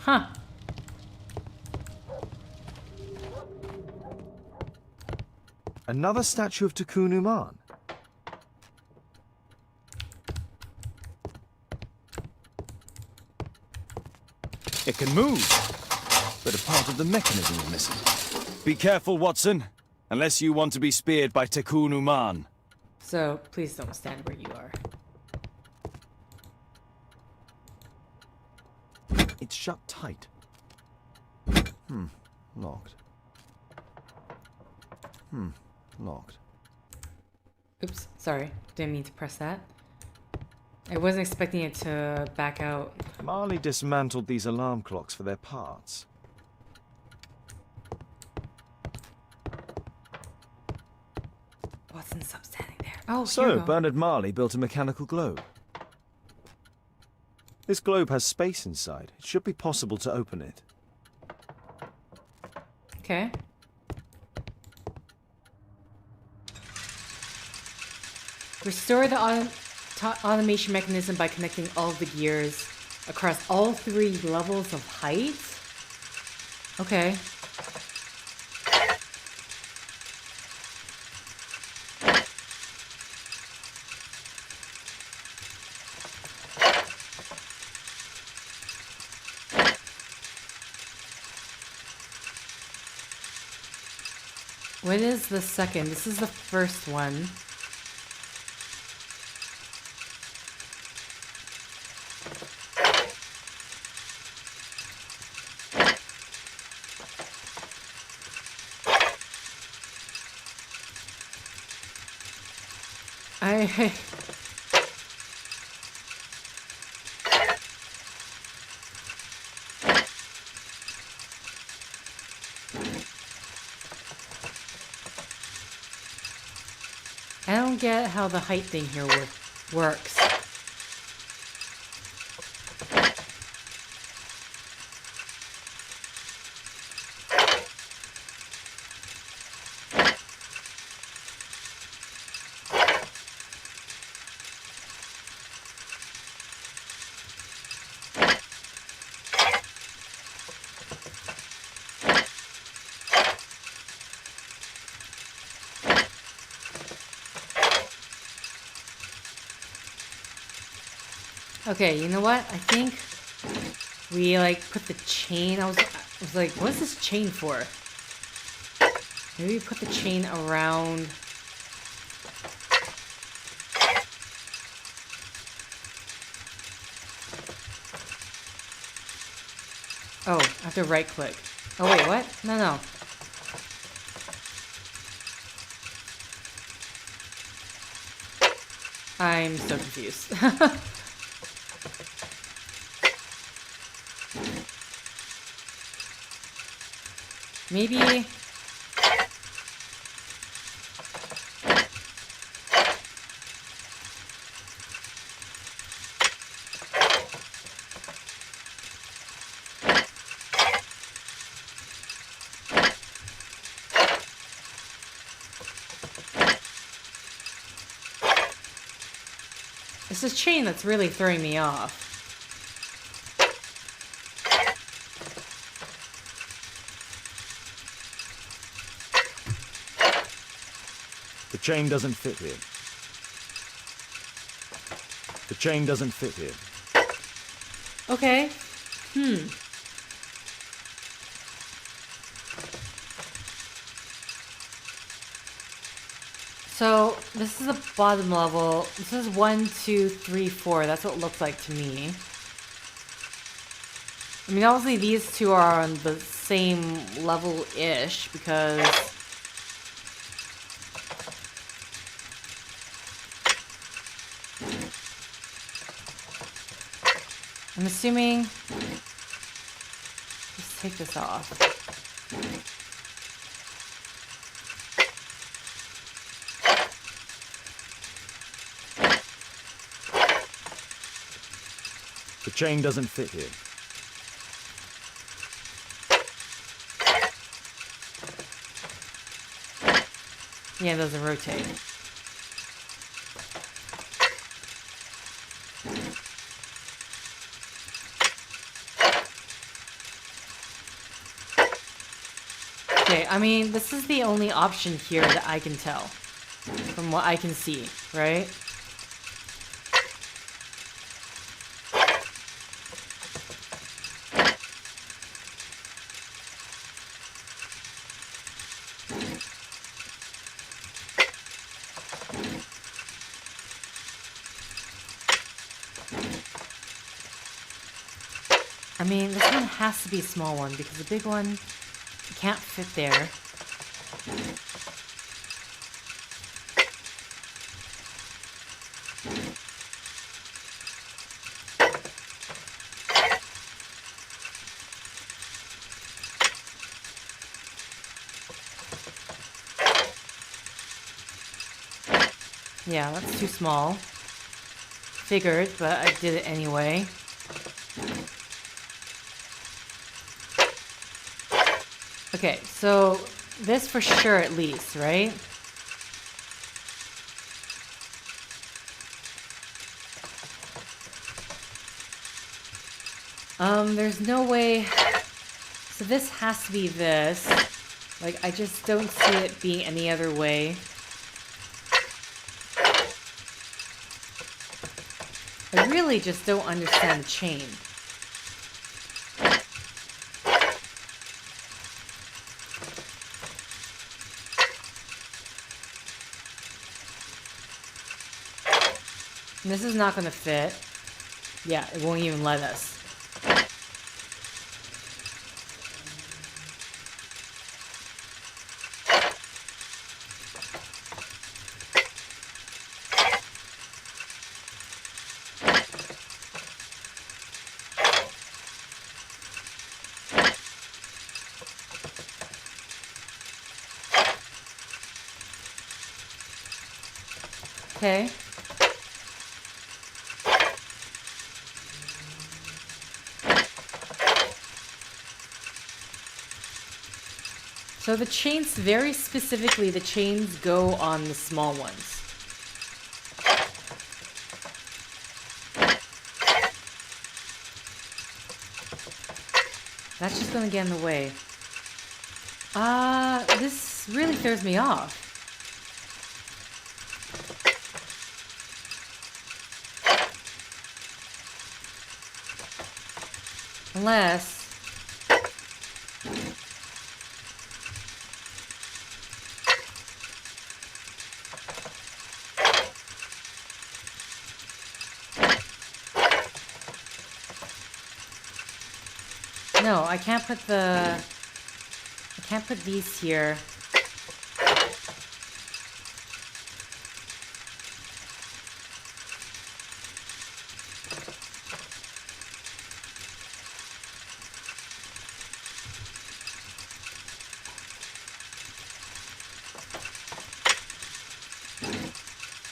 Huh. Another statue of Nacon. It can move, But a part of the mechanism is missing. be careful, Watson, unless you want to be speared by Nacon. So, please don't stand where you are. It's shut tight. Locked. Locked. Oops, sorry. Didn't mean to press that. I wasn't expecting it to back out. Marley dismantled these alarm clocks for their parts. Watson's up standing there. Oh, here we So, go. Bernard Marley built a mechanical globe. This globe has space inside. It should be possible to open it. Okay. Restore the automation mechanism by connecting all of the gears across all 3 levels of height. Okay. When is the second? This is the first one. I don't get how the height thing here works. Okay, you know what? I think we like put the chain. I was like, what's this chain for? Maybe we put the chain around. Oh, I have to right click. Oh wait, what? No. I'm so confused. Maybe... It's this chain that's really throwing me off. The chain doesn't fit here. The chain doesn't fit here. Okay. So, this is the bottom level. This is 1, 2, 3, 4. That's what it looks like to me. I mean, obviously these two are on the same level-ish, because... I'm assuming... Let's take this off. The chain doesn't fit here. Yeah, it doesn't rotate. Okay, I mean, this is the only option here that I can tell. From what I can see, right? I mean, this one has to be a small one because the big one can't fit there. Yeah, that's too small. Figured, but I did it anyway. Okay, so this for sure at least, right? There's no way... So this has to be this. Like, I just don't see it being any other way. I really just don't understand the chain. And this is not gonna fit. Yeah, it won't even let us. Okay. So the chains, very specifically, the chains go on the small ones. That's just gonna get in the way. This really throws me off. Unless... No, I can't put the... I can't put these here.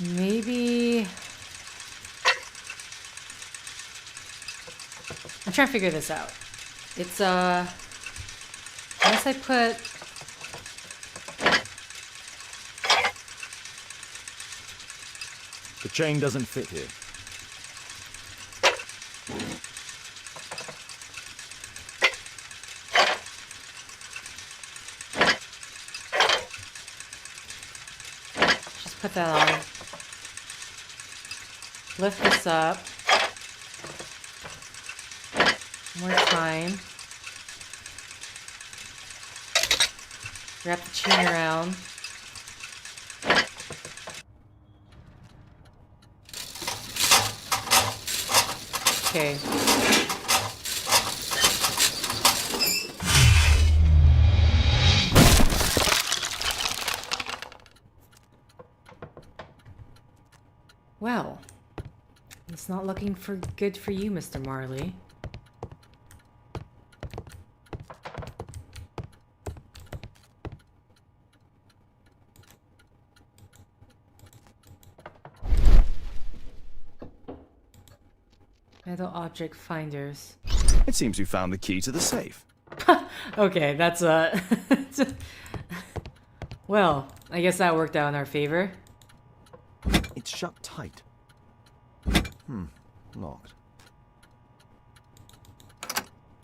Maybe... I'm trying to figure this out. It's, unless I put... The chain doesn't fit here. Just put that on. Lift this up. More time. Wrap the chain around. Okay. Well, it's not looking for good for you, Mr. Marley. Metal object finders. It seems we found the key to the safe. Okay, that's well, I guess that worked out in our favor. It's shut tight. Locked.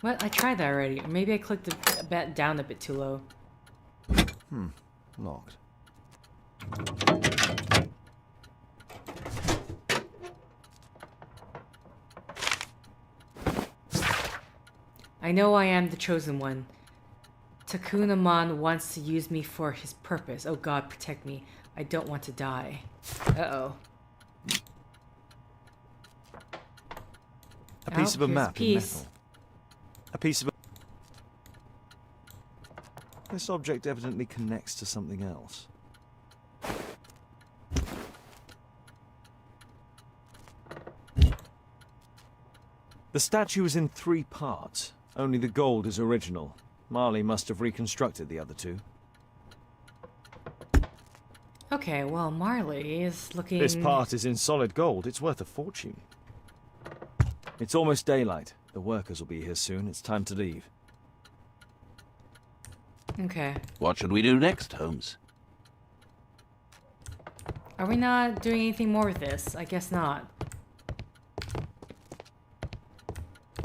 What? I tried that already. Or maybe I clicked a bit down a bit too low. Locked. I know I am the chosen one. Takunaman wants to use me for his purpose. Oh God, protect me. I don't want to die. Uh-oh. A piece of a here's map in piece. metal. A piece of a... This object evidently connects to something else. The statue is in 3 parts. Only the gold is original. Marley must have reconstructed the other 2. Okay, well, Marley is looking... This part is in solid gold. It's worth a fortune. It's almost daylight. The workers will be here soon. It's time to leave. Okay. What should we do next, Holmes? Are we not doing anything more with this? I guess not.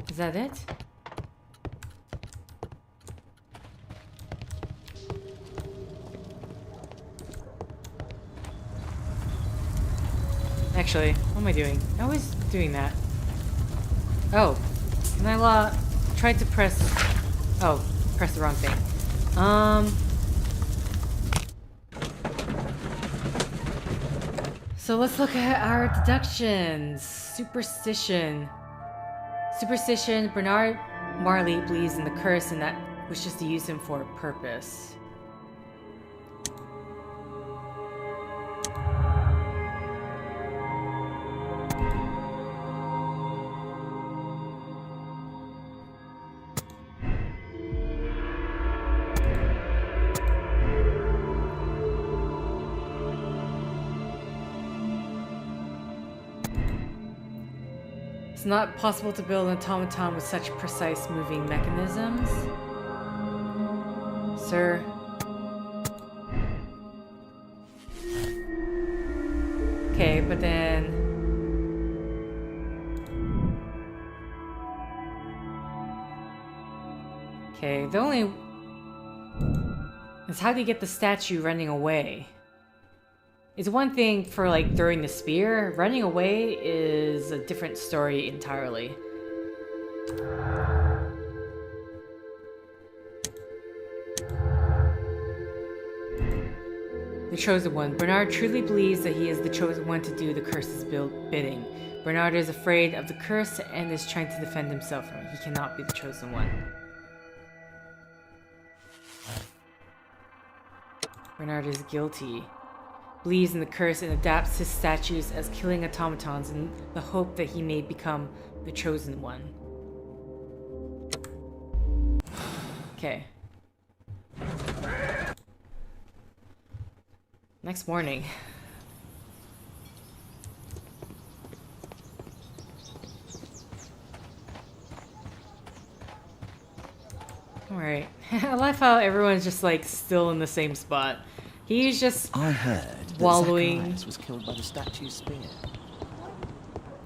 Is that it? Actually, what am I doing? I was doing that. Oh. And I tried to press... Oh, press the wrong thing. So let's look at our deductions. Superstition. Superstition, Bernard Marley believes in the curse and that wishes to use him for a purpose. It's not possible to build an automaton with such precise moving mechanisms. Sir. Okay, but then... Okay, the only... is how do you get the statue running away? It's one thing for, like, throwing the spear. Running away is a different story entirely. The Chosen One. Bernard truly believes that he is the Chosen One to do the curse's bidding. Bernard is afraid of the curse and is trying to defend himself from it. He cannot be the Chosen One. Bernard is guilty. Believes in the curse and adapts his statues as killing automatons in the hope that he may become the Chosen One. Okay. Next morning. Alright. I love how everyone's just like still in the same spot. He's just I heard wallowing. Zacharias was killed by the statue's spear.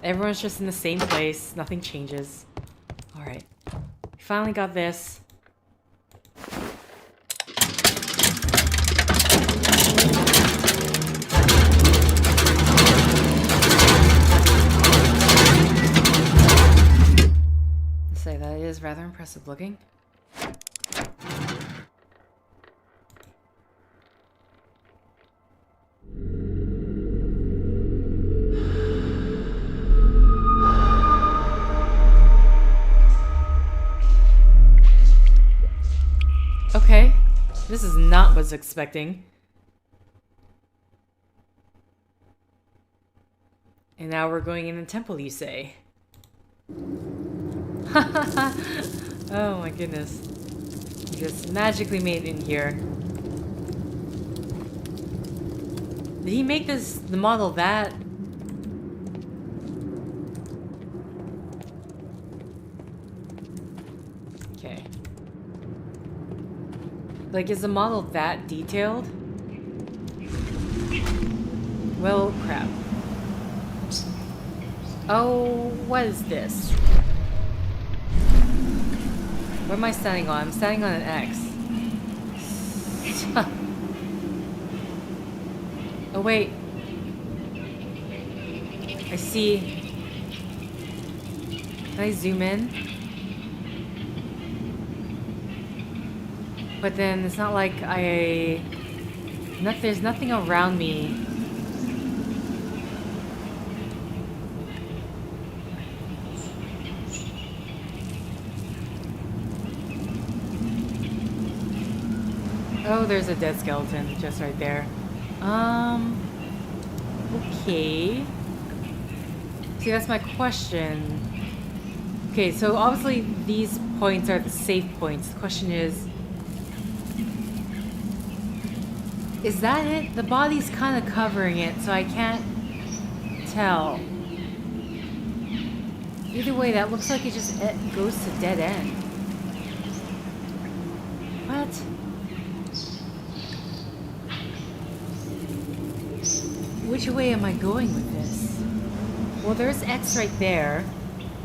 Everyone's just in the same place. Nothing changes. Alright. We finally got this. Let's say that is rather impressive looking. Okay, this is not what I was expecting. And now we're going in the temple, you say? Oh my goodness. You just magically made it in here. Did he make the model that? Okay. Like, is the model that detailed? Well, crap. Oh, what is this? What am I standing on? I'm standing on an X. Oh, wait. I see. Can I zoom in? But then it's not like there's nothing around me. Oh, there's a dead skeleton just right there. Okay. See, that's my question. Okay, so obviously these points are the safe points. The question is that it? The body's kind of covering it, so I can't tell. Either way, that looks like it just goes to dead end. What? Which way am I going with this? Well, there's X right there.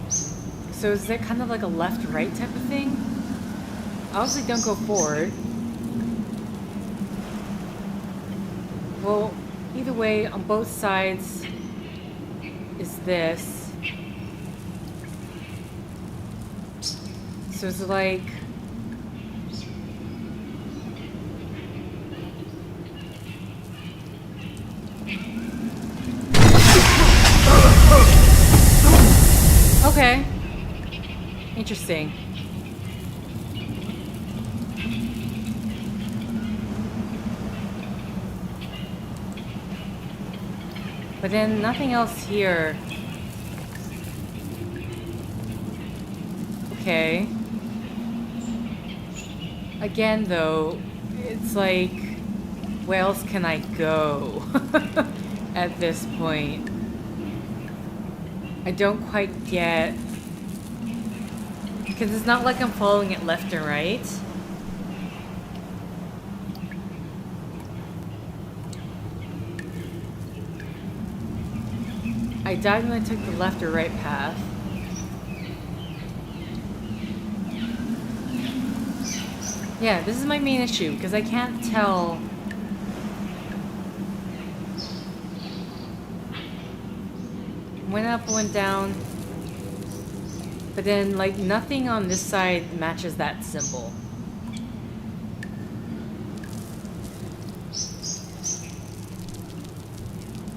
So is there kind of like a left-right type of thing? Obviously don't go forward. Well, either way, on both sides is this. So it's like... Okay. Interesting. But then nothing else here. Okay. Again, though, it's like, where else can I go at this point? I don't quite get... Because it's not like I'm following it left and right. I died when I took the left or right path. Yeah, this is my main issue, because I can't tell... Went up, went down. But then, like, nothing on this side matches that symbol.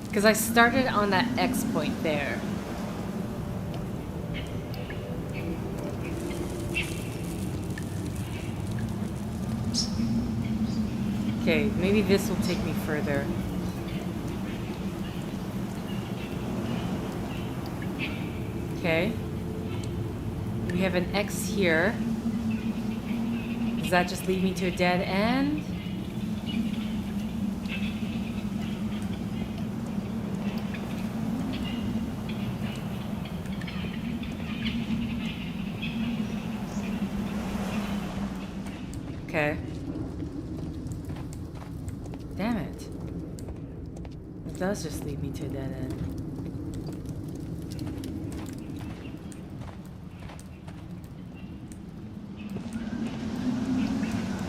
Because I started on that X point there. Okay, maybe this will take me further. Okay. We have an X here. Does that just lead me to a dead end? Okay. Damn it. It does just lead me to a dead end.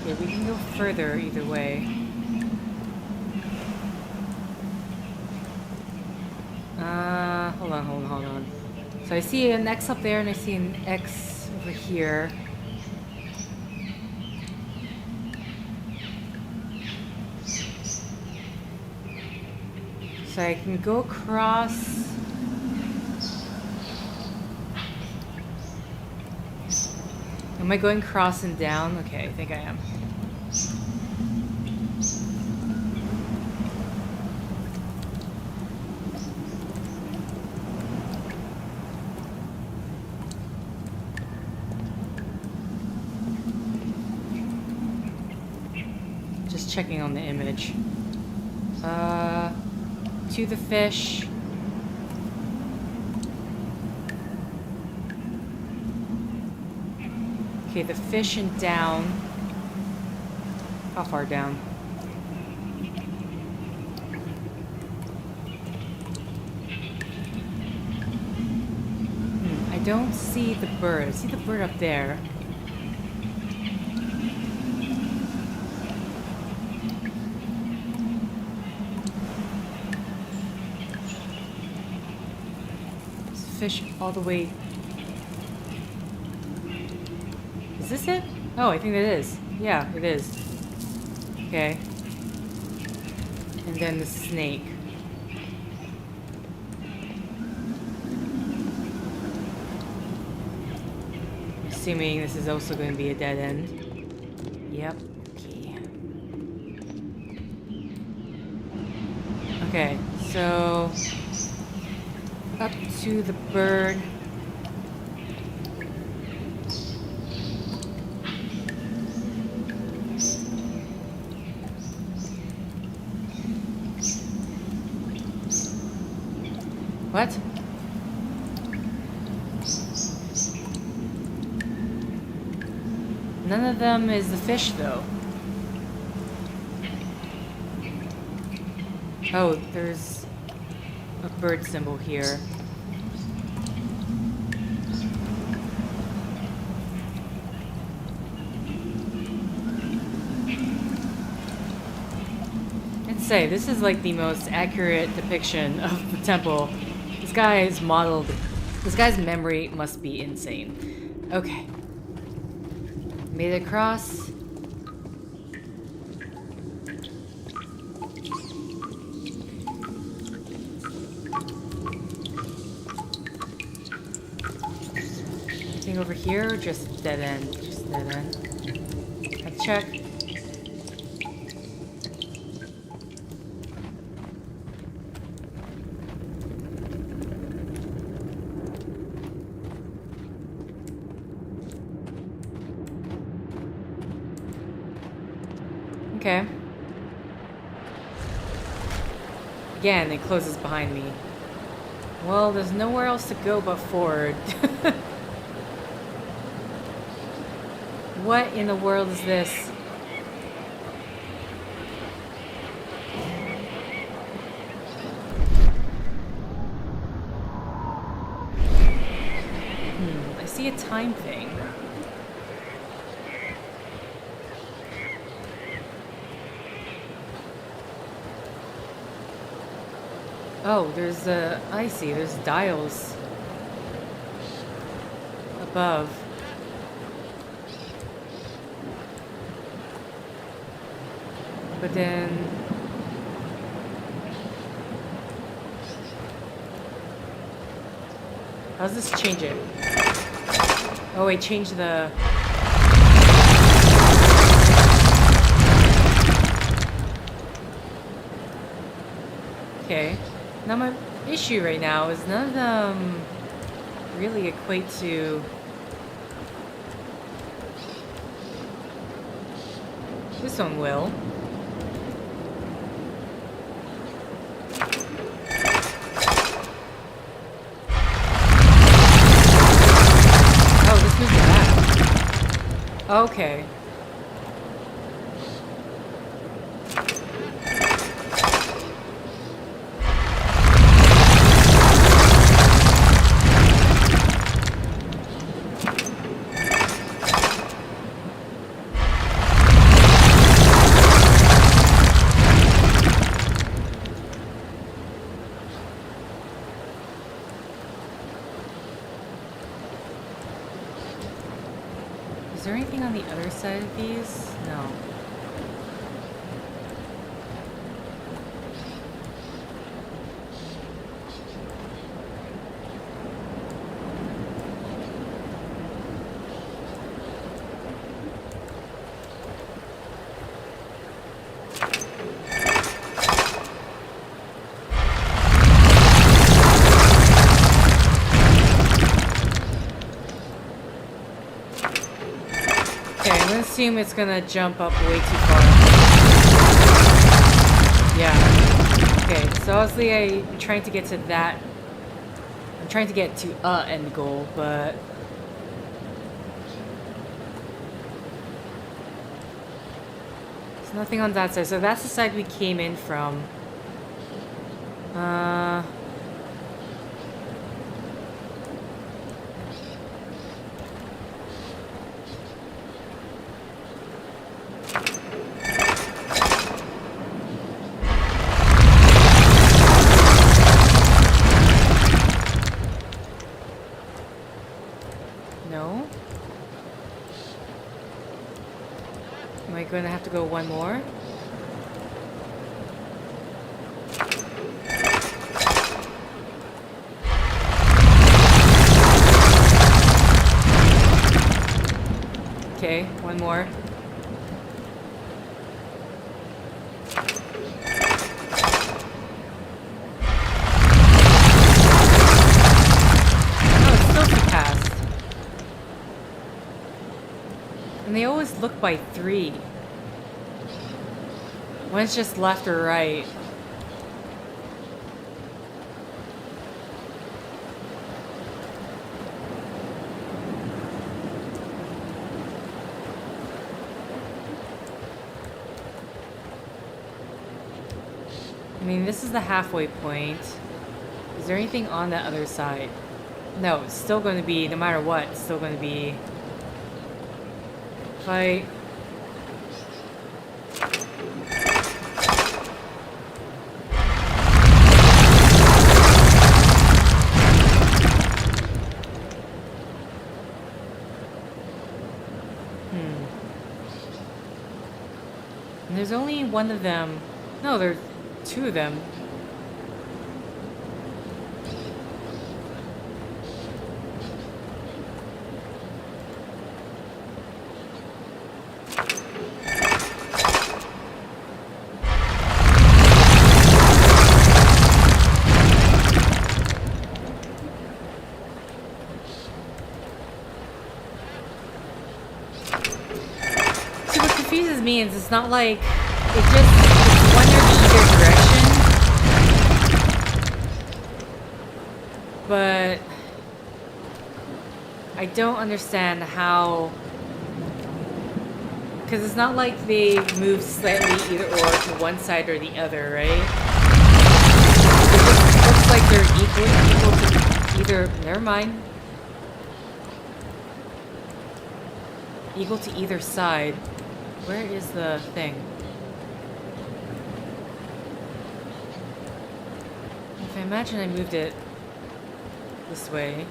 Okay, we can go further either way. Hold on. So I see an X up there and I see an X over here. So I can go across. Am I going across and down? Okay, I think I am. Just checking on the image. To the fish. Okay, the fish and down. How far down? I don't see the bird. I see the bird up there. fish all the way. Is this it? Oh, I think it is. Yeah, it is. Okay. And then the snake. Assuming this is also going to be a dead end. Yep. Okay. Okay, so up to the bird. What? None of them is the fish, though. Oh, there's a bird symbol here. I'd say this is like the most accurate depiction of the temple. This guy's memory must be insane. Okay. Made it across. Anything over here? Just dead end. Just dead end. Let's check. Okay. Again, it closes behind me. Well, there's nowhere else to go but forward. What in the world is this? I see a time thing. Oh, there's I see, there's dials above. But then how does this change it? Oh, wait, change the... Okay. Now my issue right now is none of them really equate to... This one will. Oh, this moves it back. Okay. Is there anything on the other side of these? No. I assume it's gonna jump up way too far. Yeah. Okay, so obviously I'm trying to get to that. I'm trying to get to end goal, but there's nothing on that side. So that's the side we came in from. No? Am I going to have to go one more? Okay, one more. Oh, it's still surpassed. And they always look by 3. One's just left or right. I mean, this is the halfway point. Is there anything on that other side? No, it's still going to be, no matter what, it's still going to be... Fight. And there's only one of them. No, there's 2 of them. See, what confuses me is it's not like it's one or the either direction. But I don't understand how, because it's not like they move slightly either or to one side or the other, right? It just looks like they're equal to either. Never mind. Equal to either side. Where is the thing? If I imagine I moved it this way.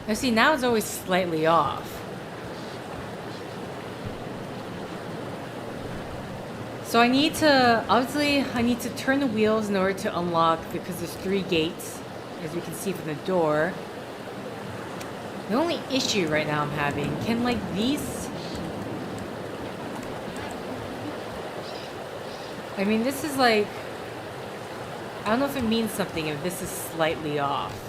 Now see, now it's always slightly off. So I need to, obviously, I need to turn the wheels in order to unlock, because there's 3 gates, as you can see from the door. The only issue right now I'm having, can like these... I mean, this is like... I don't know if it means something if this is slightly off.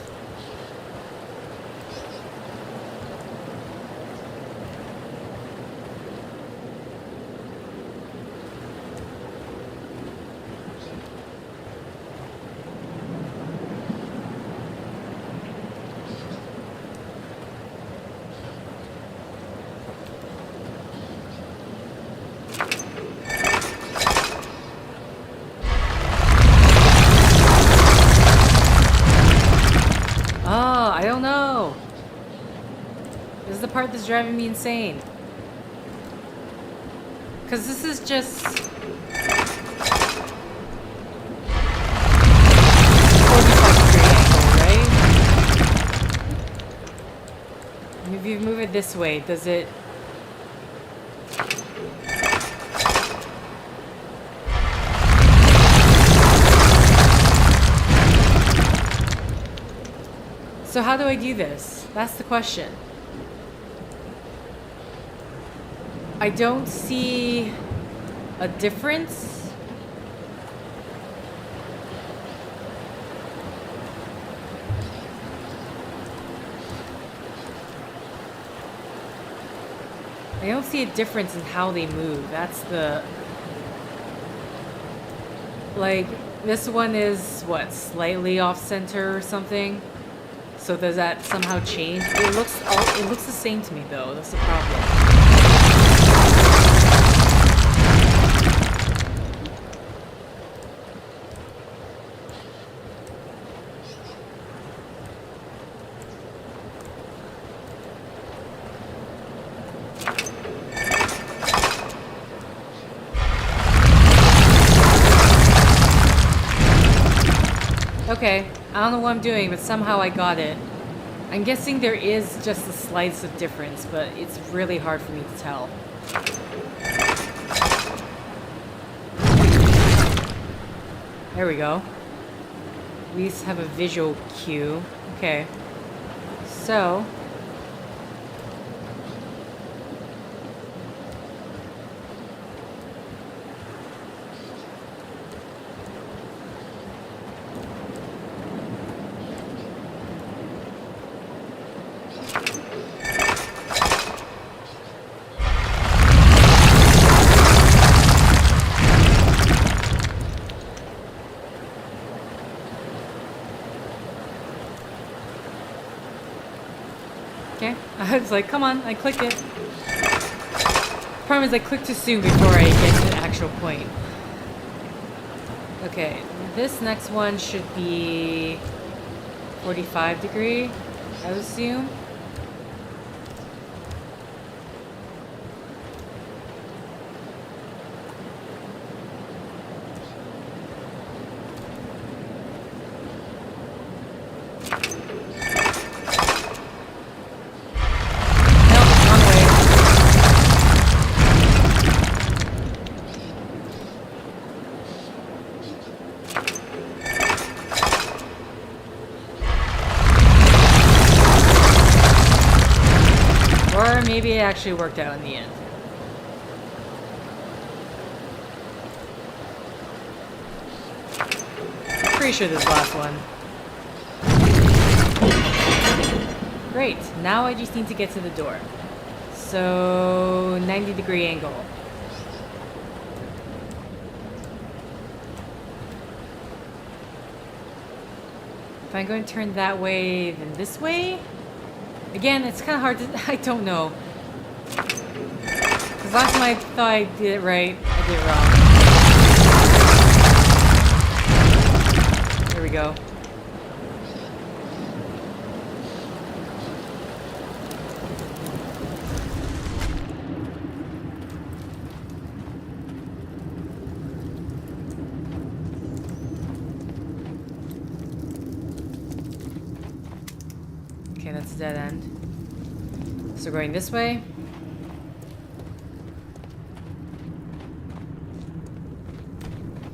Part that's driving me insane, because this is just 45 degree angle, right? And if you move it this way, does it... So how do I do this? That's the question. I don't see a difference. I don't see a difference in how they move. That's the... Like, this one is, what, slightly off-center or something? So does that somehow change? It looks the same to me, though. That's the problem. Okay, I don't know what I'm doing, but somehow I got it. I'm guessing there is just a slight of difference, but it's really hard for me to tell. There we go. We at least have a visual cue. Okay. So... Okay, I was like, come on, I clicked it. Problem is I clicked too soon before I get to the actual point. Okay, this next one should be 45 degree, I would assume. Or maybe it actually worked out in the end. Pretty sure this last one. Great, now I just need to get to the door. So, 90-degree angle. If I'm going to turn that way, then this way? Again, it's kind of hard to... I don't know. Because last time I thought I did it right, I did it wrong. There we go. Okay, that's a dead end. So going this way.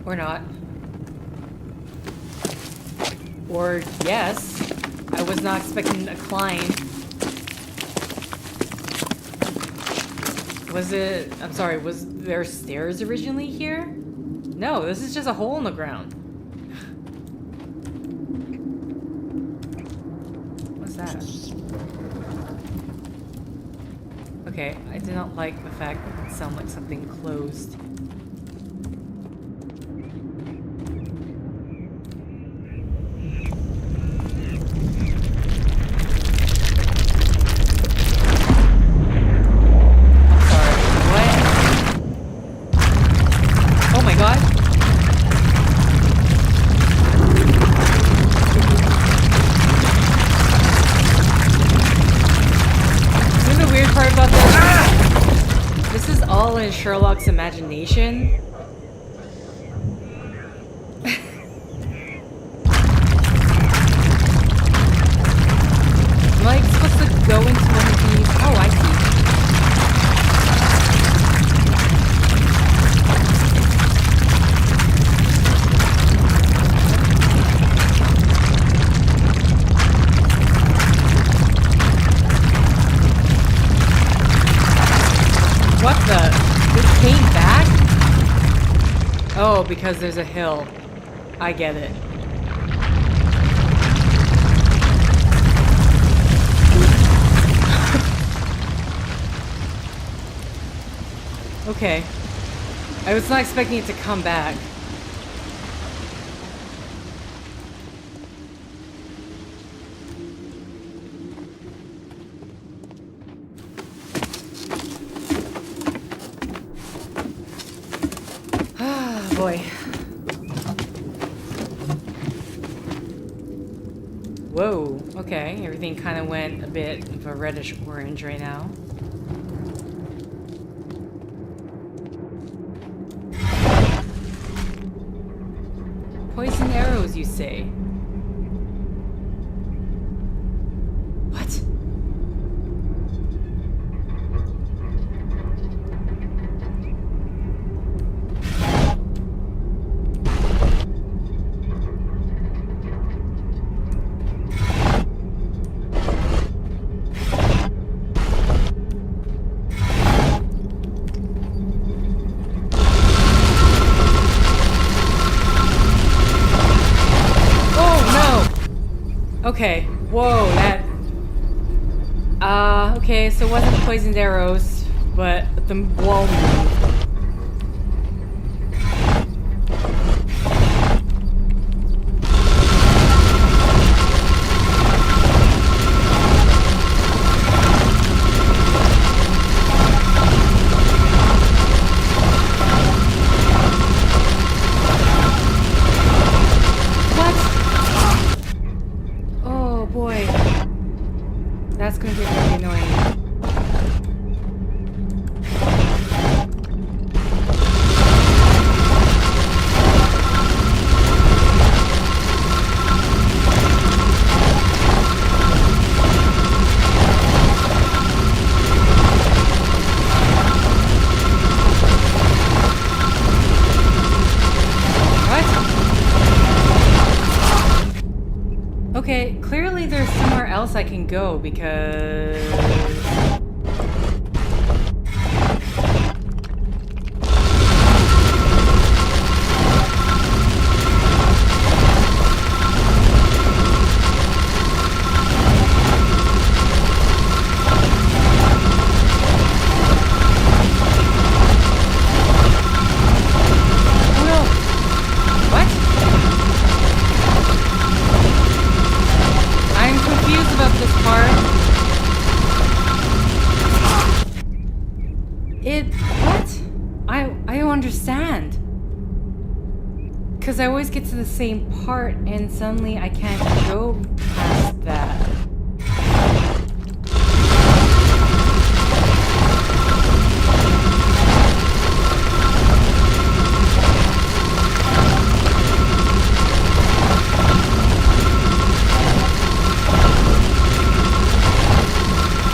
Or not. Or yes. I was not expecting a climb. Was it... I'm sorry, was there stairs originally here? No, this is just a hole in the ground. What's that? Okay, I do not like the fact that it sounds like something closed. Sherlock's imagination. Am I supposed to go into one of these? Oh, I see. What the? It came back? Oh, because there's a hill. I get it. Okay. I was not expecting it to come back. Whoa, okay. Everything kind of went a bit of a reddish orange right now. Poison arrows, you say? What? Okay, whoa, that... okay, so it wasn't poisoned arrows, but the wall moved. That's gonna get really annoying. What? Okay, clearly there's somewhere else I can go because... Because I always get to the same part and suddenly I can't go past that.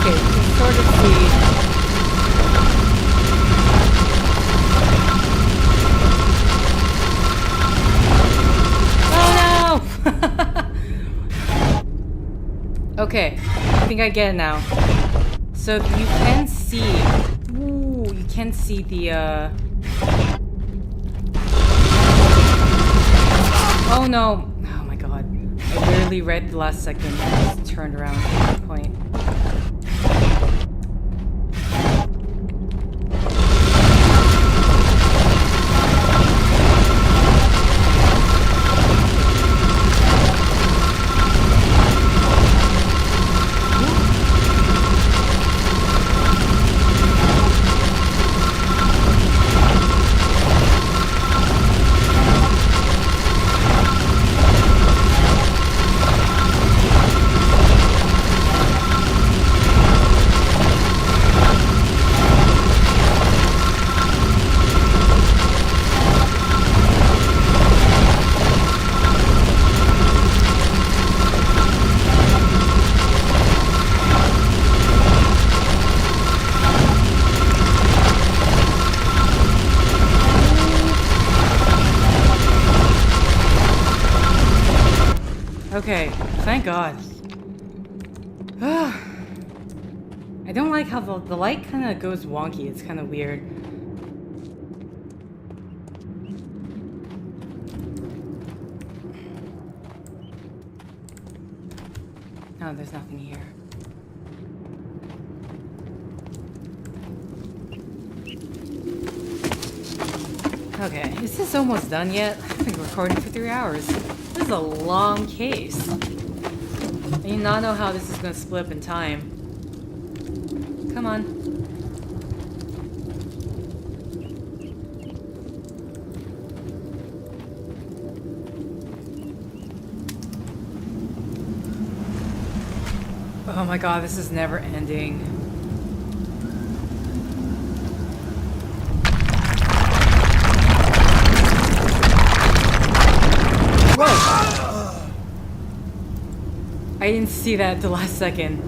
Okay, you can sort of see. Okay, I think I get it now. So you can see... Ooh, you can see the, Oh no! Oh my god. I literally read the last second and just turned around at that point. Okay, thank God. I don't like how the light kind of goes wonky. It's kind of weird. Oh, there's nothing here. Okay, is this almost done yet? I've been recording for 3 hours. This is a long case. I do not know how this is going to split up in time. Come on. Oh my god, this is never ending. Whoa! I didn't see that at the last second.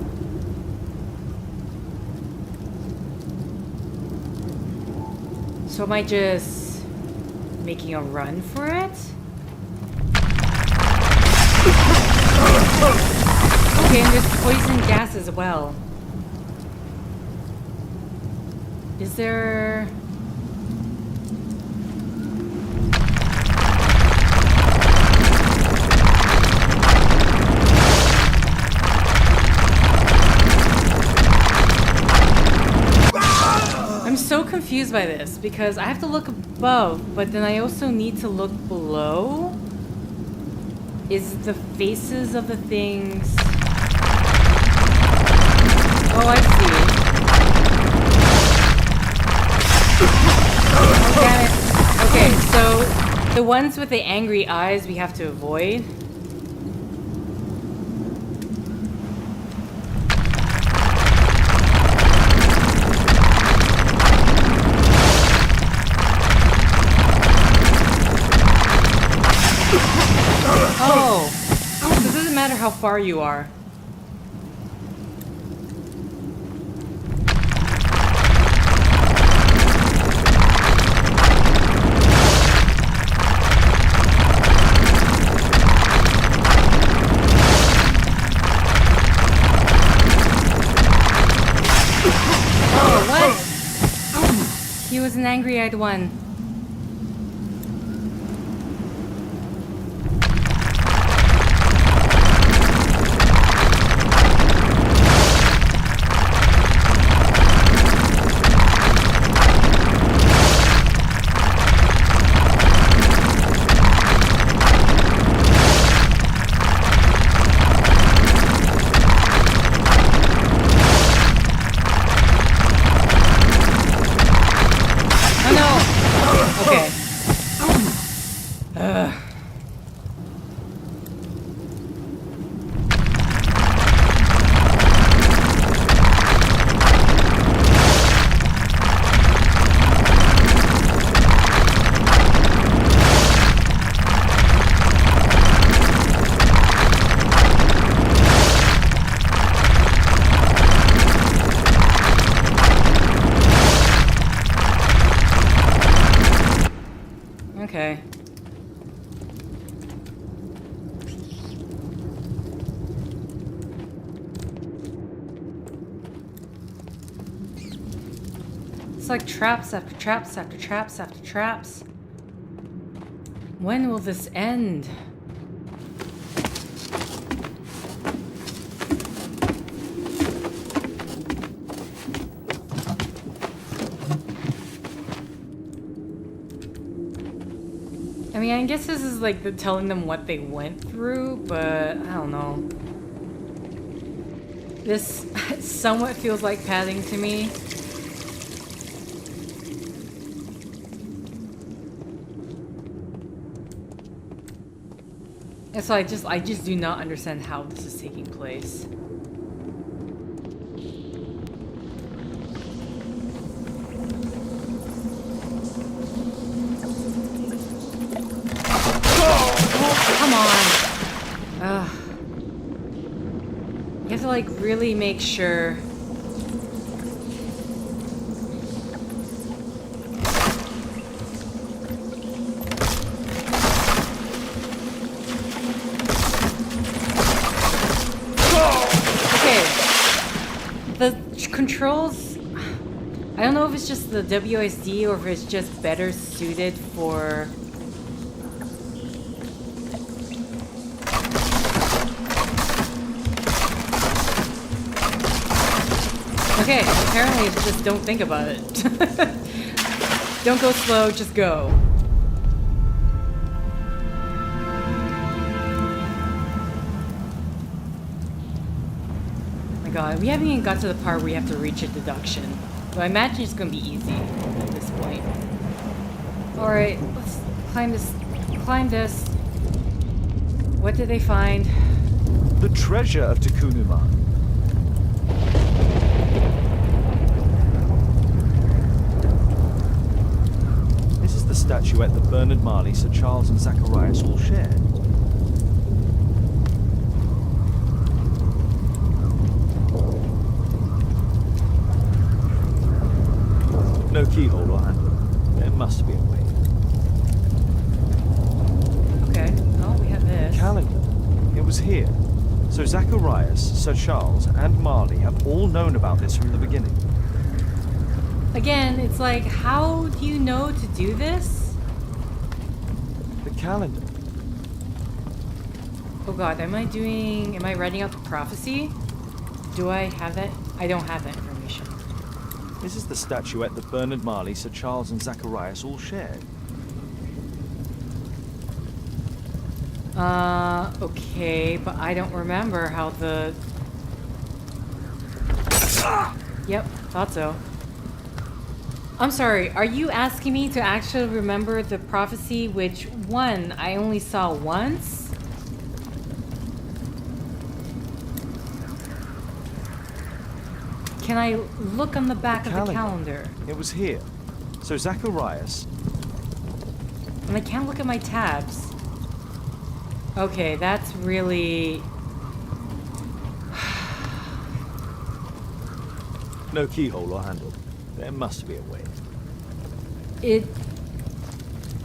So am I just making a run for it? Okay, and there's poison gas as well. Is there... I'm so confused by this because I have to look above, but then I also need to look below. Is the faces of the things... Oh, I see. Okay, so the ones with the angry eyes we have to avoid. Oh, so it doesn't matter how far you are. Oh, what? He was an angry-eyed one. Okay. It's like traps after traps after traps after traps. When will this end? I mean, I guess this is like telling them what they went through, but I don't know. This somewhat feels like padding to me. And so I just do not understand how this is taking place. Come on. Ugh. You have to like really make sure. Okay. The controls, I don't know if it's just the WSD or if it's just better suited for okay, apparently it's just don't think about it. Don't go slow, just go. Oh my god, we haven't even got to the part where you have to reach a deduction. So I imagine it's gonna be easy at this point. Alright, let's climb this. Climb this. What did they find? The treasure of Takunuman. the statuette that Bernard Marley, Sir Charles and Zacharias all shared. No keyhole or handle. There must be a way. Okay. Oh, we have this. Calendar. It was here. So Zacharias, Sir Charles, and Marley have all known about this from the beginning. Again, it's like, how do you know to do this? The calendar. Oh god, am I writing out the prophecy? Do I have that? I don't have that information. This is the statuette that Bernard Marley, Sir Charles, and Zacharias all shared. Okay, but I don't remember how the... Yep, thought so. I'm sorry, are you asking me to actually remember the prophecy, which one I only saw once? Can I look on the back of the calendar? It was here. So Zacharias... And I can't look at my tabs. Okay, that's really... No keyhole or handle. There must be a way. It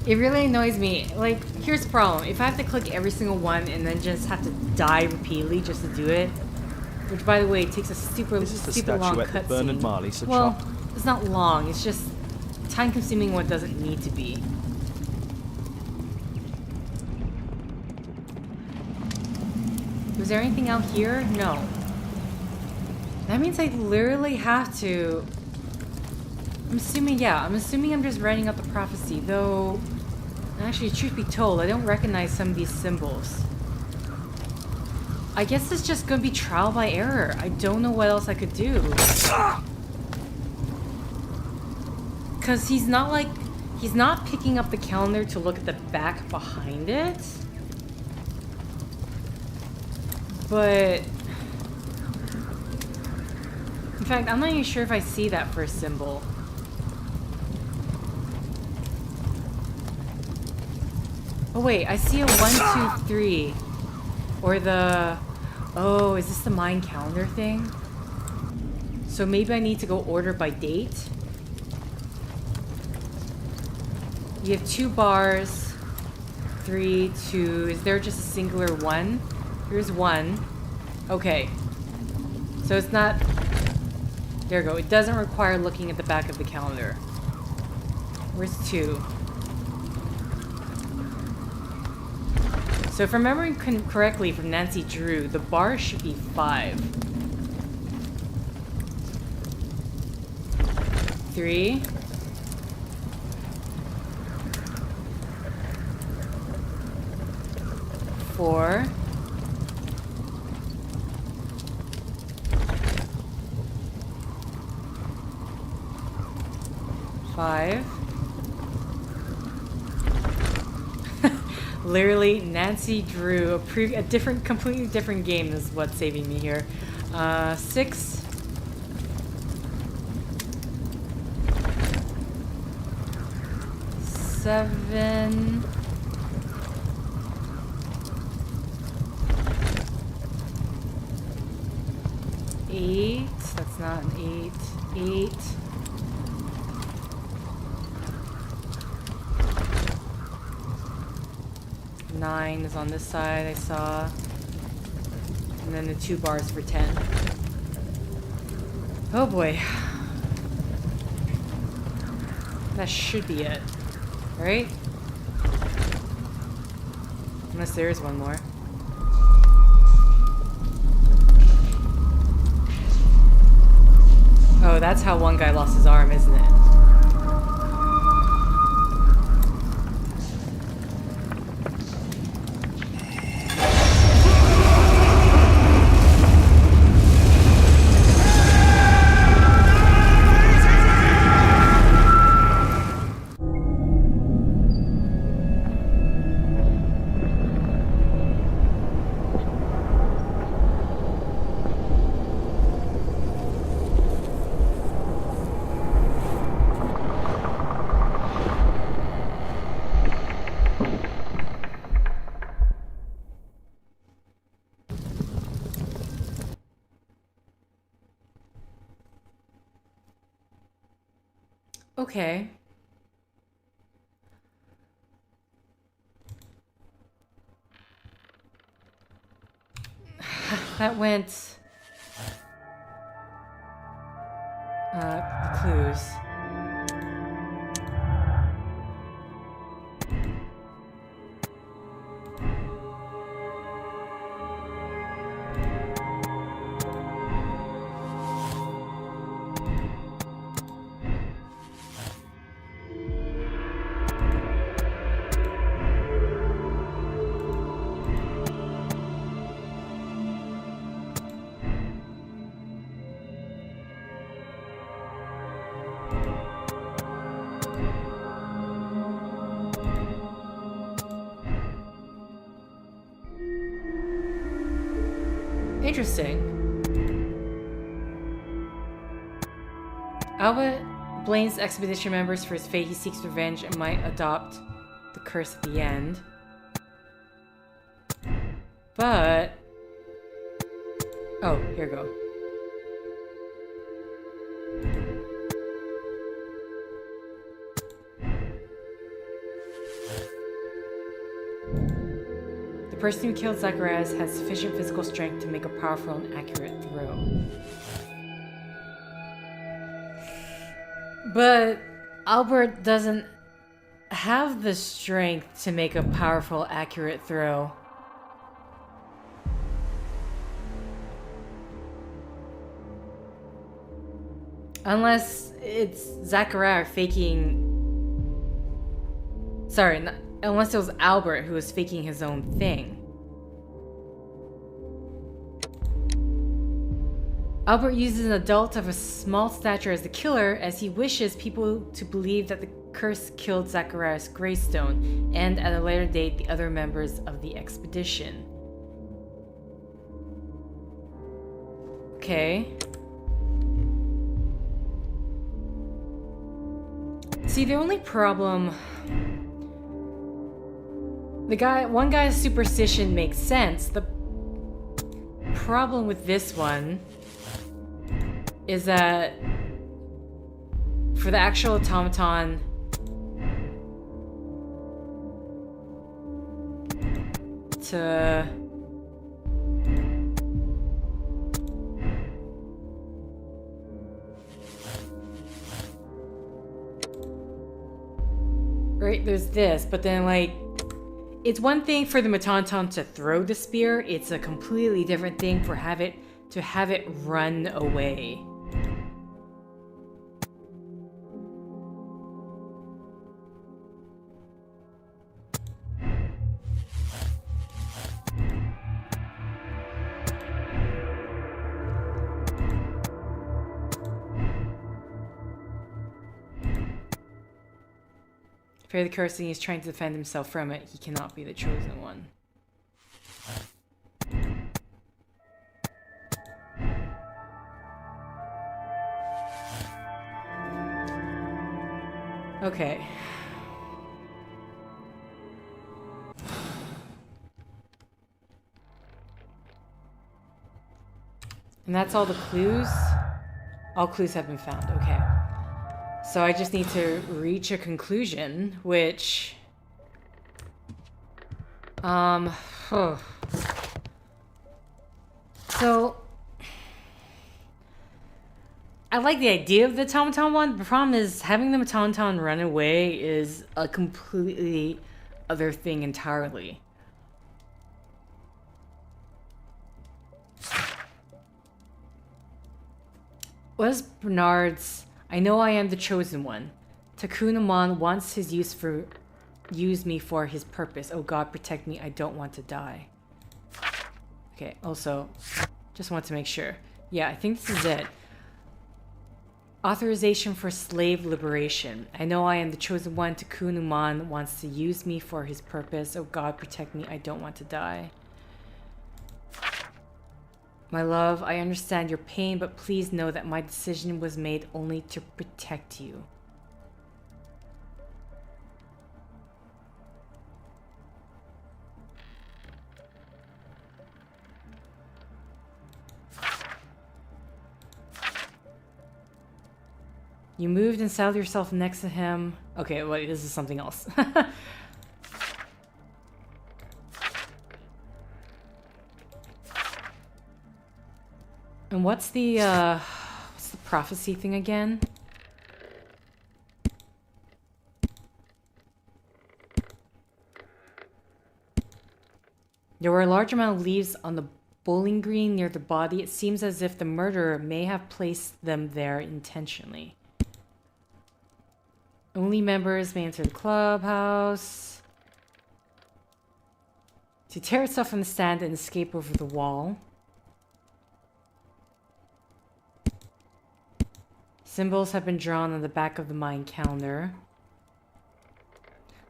really annoys me. Like, here's the problem. If I have to click every single one and then just have to die repeatedly just to do it, which, by the way, takes a super long cutscene. Bernard Marley, Sir well, Charles. it's not long. It's just time-consuming when it doesn't need to be. Was there anything out here? No. That means I literally have to... I'm assuming I'm just writing out the prophecy, though... Actually, truth be told, I don't recognize some of these symbols. I guess it's just gonna be trial by error. I don't know what else I could do. Because he's not picking up the calendar to look at the back behind it. But... In fact, I'm not even sure if I see that first symbol. Oh wait, I see a 1, 2, 3. Or the... Oh, is this the Mayan calendar thing? So maybe I need to go order by date? You have 2 bars. 3, 2. Is there just a singular 1? Here's 1. Okay. So it's not... There we go. It doesn't require looking at the back of the calendar. Where's 2? So if I'm remembering correctly from Nancy Drew, the bar should be 5. 3. 4. 5. Literally, Nancy Drew, a completely different game is what's saving me here. 6. 7. 8. That's not an 8. 8. 9 is on this side, I saw. And then the 2 bars for 10. Oh boy. That should be it. Right? Unless there is one more. Oh, that's how one guy lost his arm, isn't it? Okay. That went... the clues. Interesting. Albert blames expedition members for his fate. He seeks revenge and might adopt the curse at the end. But... oh, here we go. The person who killed Zacharias has sufficient physical strength to make a powerful and accurate throw. But Albert doesn't have the strength to make a powerful, accurate throw. Unless it's Zachariah faking... sorry, unless it was Albert who was faking his own thing. Albert uses an adult of a small stature as the killer, as he wishes people to believe that the curse killed Zacharias Greystone, and at a later date, the other members of the expedition. Okay. See, the only problem... one guy's superstition makes sense. The problem with this one is that for the actual automaton to right, there's this, but then like it's one thing for the automaton to throw the spear, it's a completely different thing for to have it run away. Fear the curse, and he is trying to defend himself from it. He cannot be the chosen one. Okay. And that's all the clues? All clues have been found. Okay. So I just need to reach a conclusion, which... So... I like the idea of the automaton one. The problem is having the automaton run away is a completely other thing entirely. Was Bernard's... I know I am the chosen one. Takunaman wants his use me for his purpose. Oh God, protect me. I don't want to die. Okay, also, just want to make sure. Yeah, I think this is it. Authorization for slave liberation. I know I am the chosen one. Takunaman wants to use me for his purpose. Oh God, protect me. I don't want to die. My love, I understand your pain, but please know that my decision was made only to protect you. You moved and settled yourself next to him. Okay, wait, this is something else. And what's the prophecy thing again? There were a large amount of leaves on the bowling green near the body. It seems as if the murderer may have placed them there intentionally. Only members may enter the clubhouse. To tear itself from the stand and escape over the wall. Symbols have been drawn on the back of the Mayan calendar.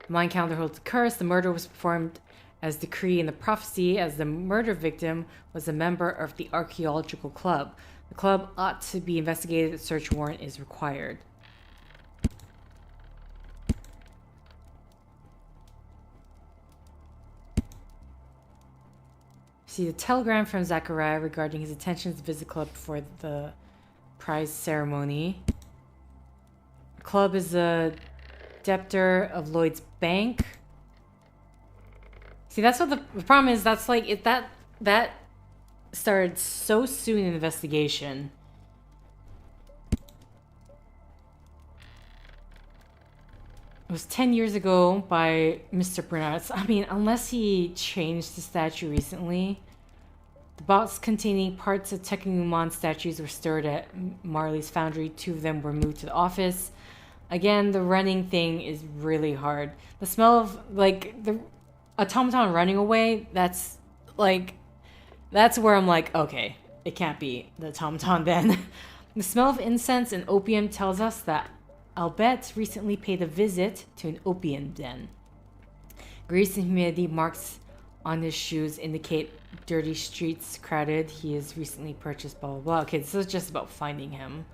The Mayan calendar holds a curse. The murder was performed as decreed in the prophecy, as the murder victim was a member of the archaeological club. The club ought to be investigated. A search warrant is required. See the telegram from Zachariah regarding his intentions to visit the club before the prize ceremony. The club is a debtor of Lloyd's Bank. See, that's what the problem is. That's like it that started so soon in the investigation. It was 10 years ago by Mr. Bernard. I mean, unless he changed the statue recently. The box containing parts of Tecumseh statues were stored at Marley's foundry. 2 of them were moved to the office. Again, the running thing is really hard. The smell of, like, the automaton running away, that's where I'm like, okay, it can't be the automaton then. The smell of incense and opium tells us that Albert recently paid a visit to an opium den. Grease and humidity marks on his shoes indicate dirty streets, crowded. He has recently purchased blah blah blah. Okay, this is just about finding him.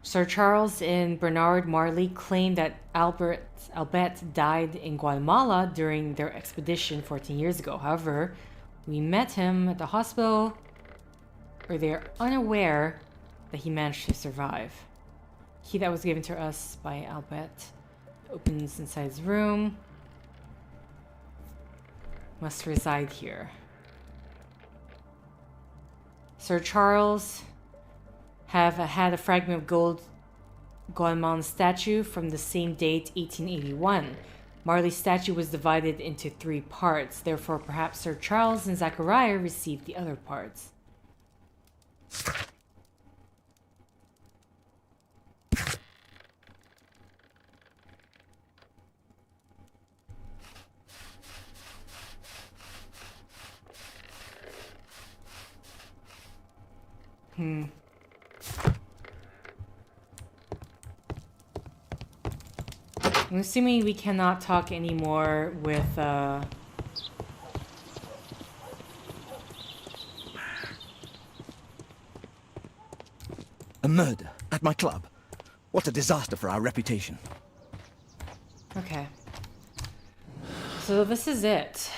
Sir Charles and Bernard Marley claim that Albert died in Guatemala during their expedition 14 years ago. However, we met him at the hospital, or they are unaware that he managed to survive. Key that was given to us by Albert opens inside his room. Must reside here. Sir Charles had a fragment of gold Guatemalan statue from the same date, 1881. Marley's statue was divided into 3 parts. Therefore, perhaps Sir Charles and Zachariah received the other parts. I'm assuming we cannot talk anymore with, A murder at my club. What a disaster for our reputation. Okay. So this is it.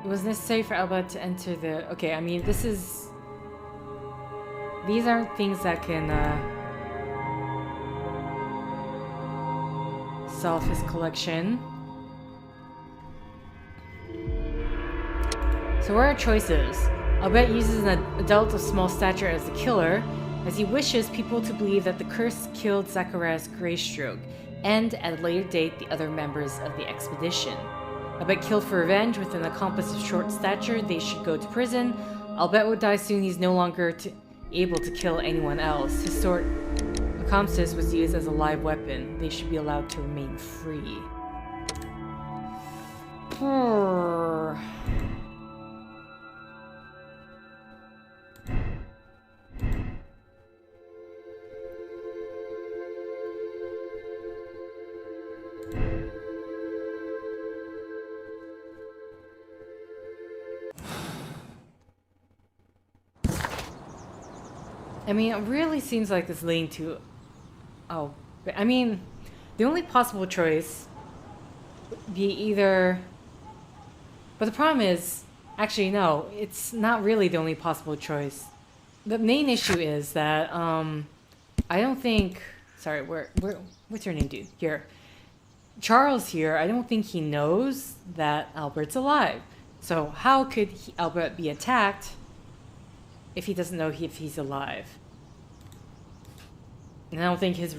It was necessary for Albert to enter the... Okay, I mean, this is... These aren't things that can solve his collection. So what are our choices? Albert uses an adult of small stature as the killer, as he wishes people to believe that the curse killed Zacharias Greystroke, and at a later date the other members of the expedition. Albert killed for revenge with an accomplice of short stature. They should go to prison. Albert would die soon. He's no longer able to kill anyone else. His sword, accomplice, was used as a live weapon. They should be allowed to remain free. I mean, it really seems like it's leading to... Oh, I mean, the only possible choice would be either... But the problem is, Actually, no, it's not really the only possible choice. The main issue is that I don't think. Sorry, what's your name, dude? Here, Charles here. I don't think he knows that Albert's alive. So how could Albert be attacked if he doesn't know if he's alive? And I don't think his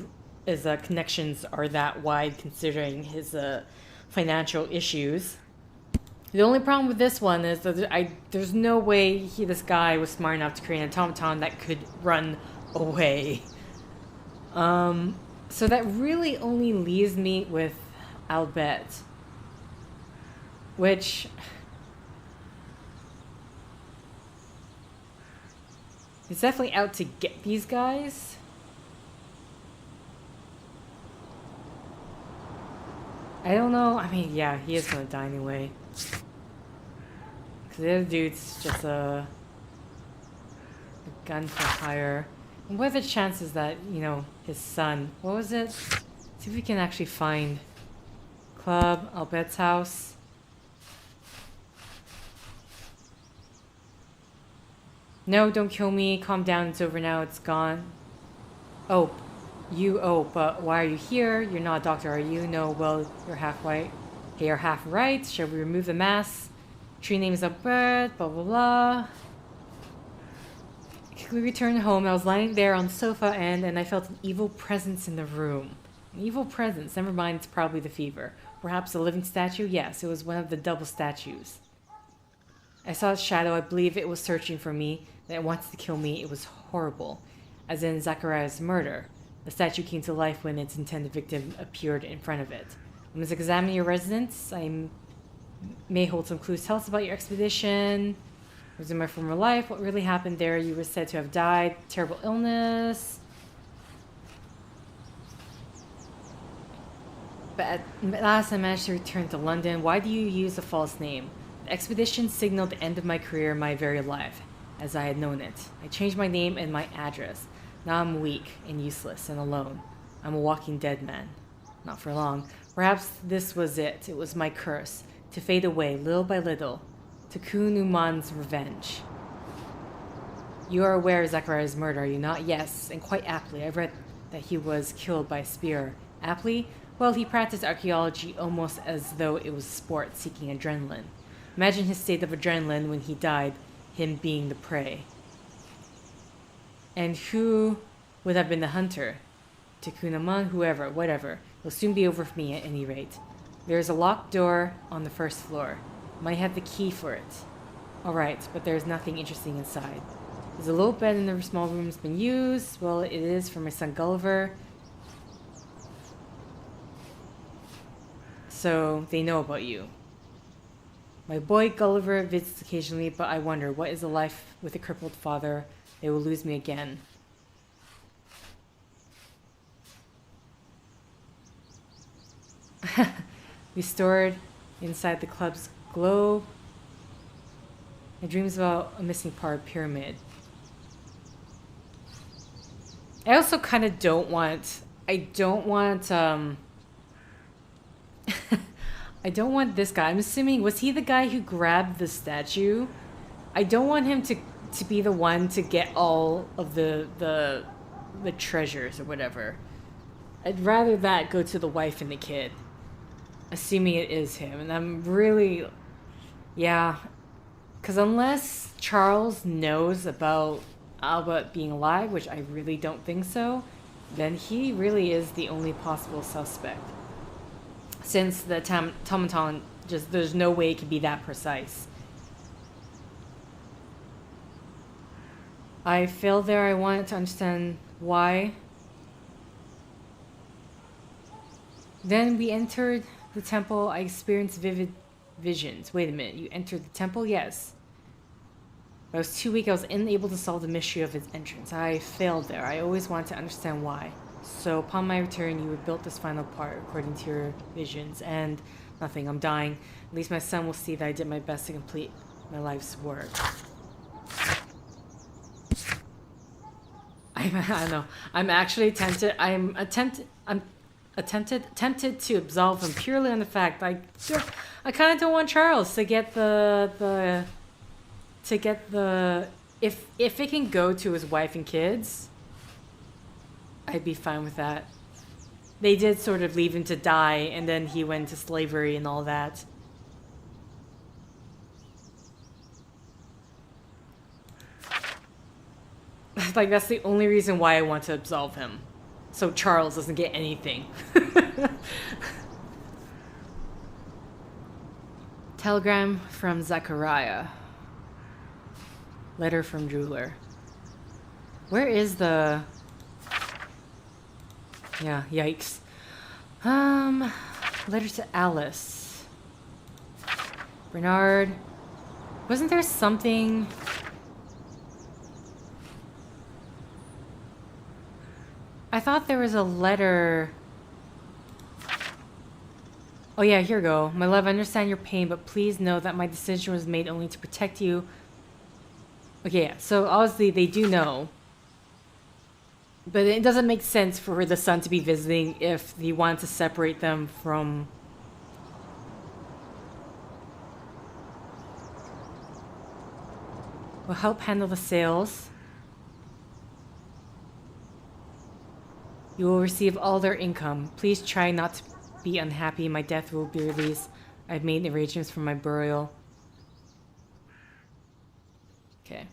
connections are that wide considering his financial issues. The only problem with this one is that there's no way this guy was smart enough to create an automaton that could run away. So that really only leaves me with Albert, which is definitely out to get these guys. I don't know. I mean, yeah, he is gonna die anyway. Because the other dude's just a gun for hire. And what are the chances that, you know, his son... What was it? See if we can actually find... Club, Albert's house. No, don't kill me. Calm down. It's over now. It's gone. Oh. But why are you here? You're not a doctor, are you? No, well, you're half white. Okay, you're half right. Shall we remove the mask? Tree name is Albert, blah, blah, blah. We returned home. I was lying there on the sofa and I felt an evil presence in the room. An evil presence. Never mind, it's probably the fever. Perhaps a living statue? Yes, it was one of the double statues. I saw a shadow. I believe it was searching for me. That it wanted to kill me. It was horrible. As in Zachariah's murder. The statue came to life when its intended victim appeared in front of it. I must examine your residence. I may hold some clues. Tell us about your expedition. It was in my former life. What really happened there? You were said to have died. Terrible illness. But at last I managed to return to London. Why do you use a false name? The expedition signaled the end of my career, my very life, as I had known it. I changed my name and my address. Now I'm weak and useless and alone. I'm a walking dead man. Not for long. Perhaps this was it. It was my curse. To fade away, little by little. Takun Uman's revenge. You are aware of Zachariah's murder, are you not? Yes, and quite aptly. I read that he was killed by a spear. Aptly? Well, he practiced archaeology almost as though it was sport, seeking adrenaline. Imagine his state of adrenaline when he died, him being the prey. And who would have been the hunter? Takunaman, whoever, whatever. It'll soon be over for me at any rate. There is a locked door on the first floor. Might have the key for it. Alright, but there's nothing interesting inside. There's a low bed in the small room that's been used. Well, it is for my son Gulliver. So, they know about you. My boy Gulliver visits occasionally, but I wonder, what is a life with a crippled father? They will lose me again. We stored inside the club's globe. My dreams about a missing part of pyramid. I also kind of don't want... I don't want this guy. I'm assuming, was he the guy who grabbed the statue? I don't want him to be the one to get all of the treasures or whatever. I'd rather that go to the wife and the kid. Assuming it is him. And I'm really... Yeah. Because unless Charles knows about Albert being alive, which I really don't think so, then he really is the only possible suspect. Since the automaton, just there's no way it can be that precise. I failed there. I wanted to understand why. Then we entered the temple. I experienced vivid visions. Wait a minute. You entered the temple? Yes. I was too weak. I was unable to solve the mystery of its entrance. I failed there. I always wanted to understand why. So upon my return, you rebuilt this final part according to your visions. And nothing. I'm dying. At least my son will see that I did my best to complete my life's work. I don't know. I'm actually tempted. I'm tempted to absolve him purely on the fact I kind of don't want Charles to get the to get the... If it can go to his wife and kids, I'd be fine with that. They did sort of leave him to die, and then he went to slavery and all that. Like, that's the only reason why I want to absolve him. So Charles doesn't get anything. Telegram from Zachariah. Letter from jeweler. Where is the... Yeah, yikes. Letter to Alice. Bernard. Wasn't there something... I thought there was a letter... Oh yeah, here we go. My love, I understand your pain, but please know that my decision was made only to protect you. Okay, yeah, so obviously they do know. But it doesn't make sense for the son to be visiting if he wants to separate them from... Will help handle the sales. You will receive all their income. Please try not to be unhappy. My death will be released. I've made arrangements for my burial. Okay.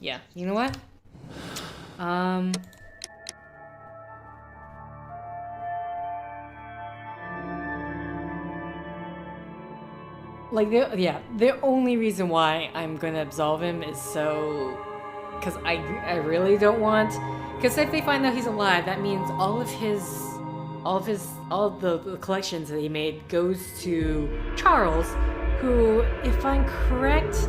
Yeah, you know what? Like, the only reason why I'm gonna absolve him is so... Because I really don't want... Because if they find out he's alive, that means all of the collections that he made goes to Charles, who, if I'm correct,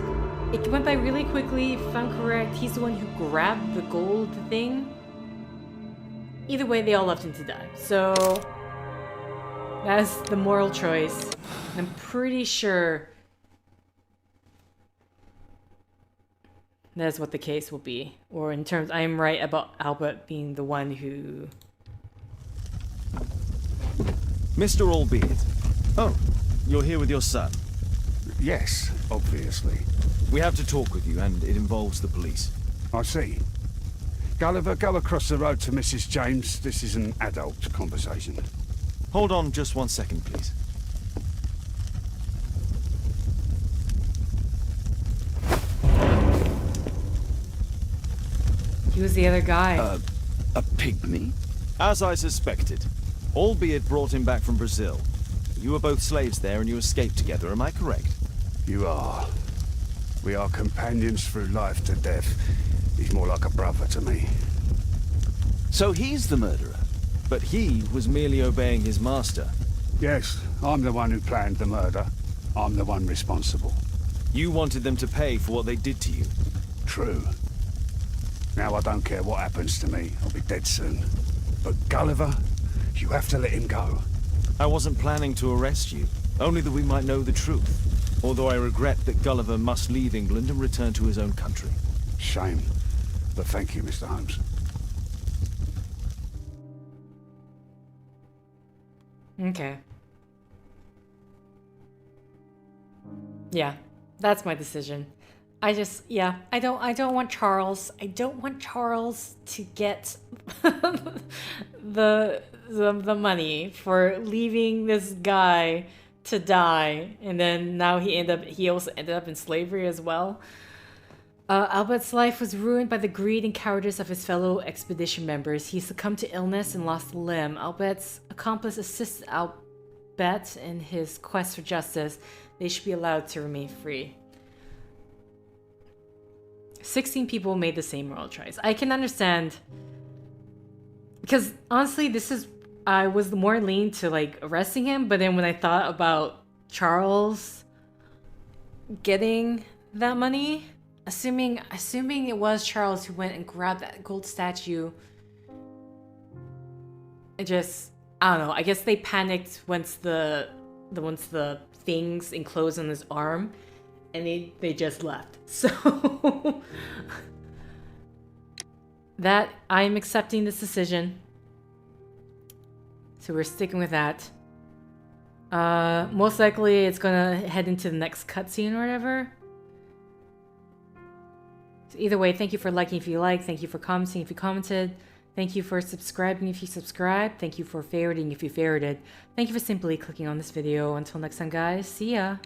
it went by really quickly. If I'm correct, he's the one who grabbed the gold thing. Either way, they all left him to die. So that's the moral choice. I'm pretty sure that's what the case will be. Or in terms, I'm right about Albert being the one who... Mr. Albeit. Oh, you're here with your son. Yes, obviously. We have to talk with you, and it involves the police. I see. Gulliver, go across the road to Mrs. James. This is an adult conversation. Hold on just 1 second, please. He was the other guy. A pygmy? As I suspected. Albeit brought him back from Brazil. You were both slaves there and you escaped together, am I correct? You are. We are companions through life to death. He's more like a brother to me. So he's the murderer? But he was merely obeying his master. Yes, I'm the one who planned the murder. I'm the one responsible. You wanted them to pay for what they did to you. True. Now I don't care what happens to me. I'll be dead soon. But Gulliver, you have to let him go. I wasn't planning to arrest you, only that we might know the truth. Although I regret that Gulliver must leave England and return to his own country. Shame. But thank you, Mr. Holmes. Okay. Yeah, that's my decision. I don't want Charles. I don't want Charles to get the money for leaving this guy to die, and then now he also ended up in slavery as well. Albert's life was ruined by the greed and cowardice of his fellow expedition members. He succumbed to illness and lost a limb. Albert's accomplice assisted Albert in his quest for justice. They should be allowed to remain free. 16 people made the same moral choice. I can understand, because honestly, I was more lean to like arresting him, but then when I thought about Charles getting that money, assuming it was Charles who went and grabbed that gold statue, I don't know. I guess they panicked once the things enclosed on his arm, and they just left. So that I'm accepting this decision. So we're sticking with that. Most likely it's gonna head into the next cutscene or whatever. So either way, thank you for liking if you like. Thank you for commenting if you commented. Thank you for subscribing if you subscribed. Thank you for favoriting if you favorited. Thank you for simply clicking on this video. Until next time, guys. See ya.